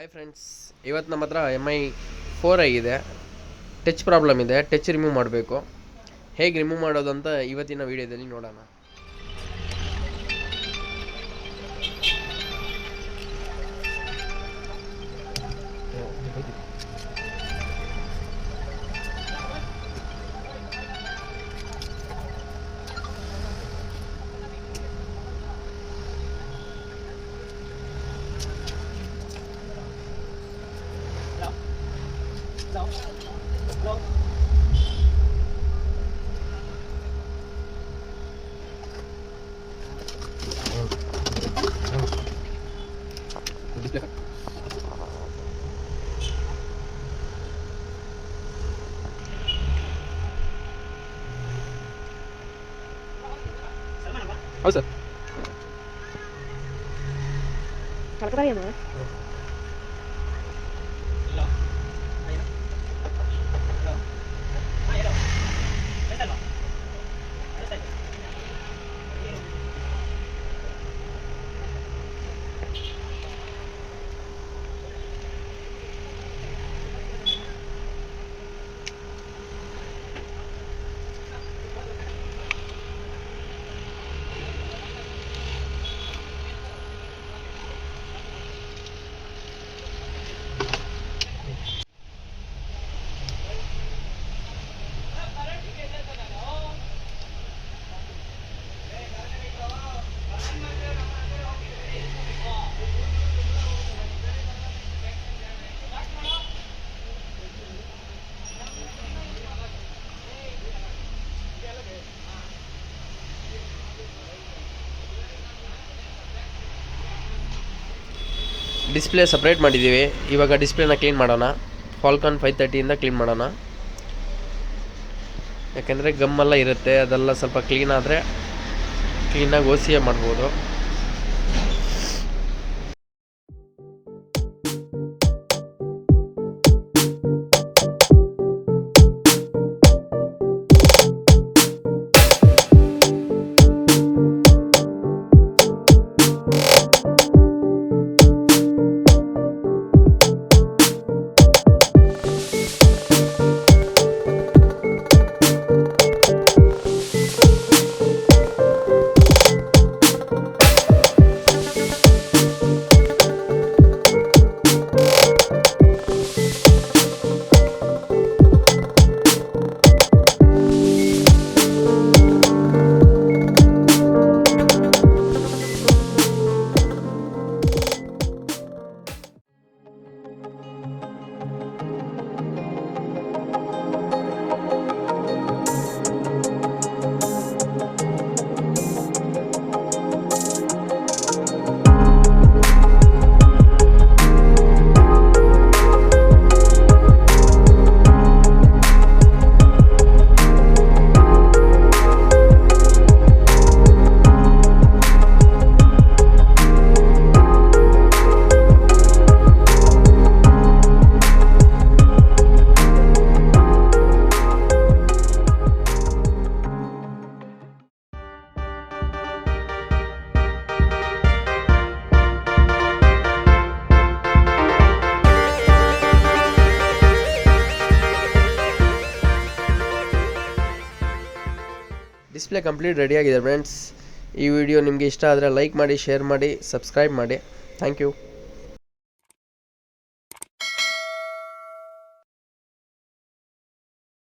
Hi friends, ಇವತ್ತು ನಮ್ಮ ಹತ್ರ MI4 ಇದೆ. ಟಚ್ ಪ್ರಾಬ್ಲಮ್ ಇದೆ. ಟಚ್ ರಿಮೂವ್ ಮಾಡಬೇಕು. ಹೇಗೆ ರಿಮೂವ್ ಮಾಡೋದು ಅಂತ ಇವತ್ತಿನ ವಿಡಿಯೋದಲ್ಲಿ ನೋಡೋಣ. ಹೌದು ಸರ್. ಕಳ್ಕೊತಾರೇನು? ಡಿಸ್ಪ್ಲೇ ಸಪ್ರೇಟ್ ಮಾಡಿದ್ದೀವಿ. ಇವಾಗ ಡಿಸ್ಪ್ಲೇನ ಕ್ಲೀನ್ ಮಾಡೋಣ. ಫಾಲ್ಕಾನ್ 530 ಕ್ಲೀನ್ ಮಾಡೋಣ. ಯಾಕೆಂದರೆ ಗಮ್ಮೆಲ್ಲ ಇರುತ್ತೆ, ಅದೆಲ್ಲ ಸ್ವಲ್ಪ ಕ್ಲೀನ್ ಆದರೆ ಕ್ಲೀನಾಗಿ OCA ಮಾಡ್ಬೋದು. ಡಿಸ್ಪ್ಲೇ ಕಂಪ್ಲೀಟ್ ರೆಡಿಯಾಗಿದೆ ಫ್ರೆಂಡ್ಸ್. ಈ ವಿಡಿಯೋ ನಿಮಗೆ ಇಷ್ಟ ಆದರೆ ಲೈಕ್ ಮಾಡಿ, ಶೇರ್ ಮಾಡಿ, ಸಬ್ಸ್ಕ್ರೈಬ್ ಮಾಡಿ. Thank you.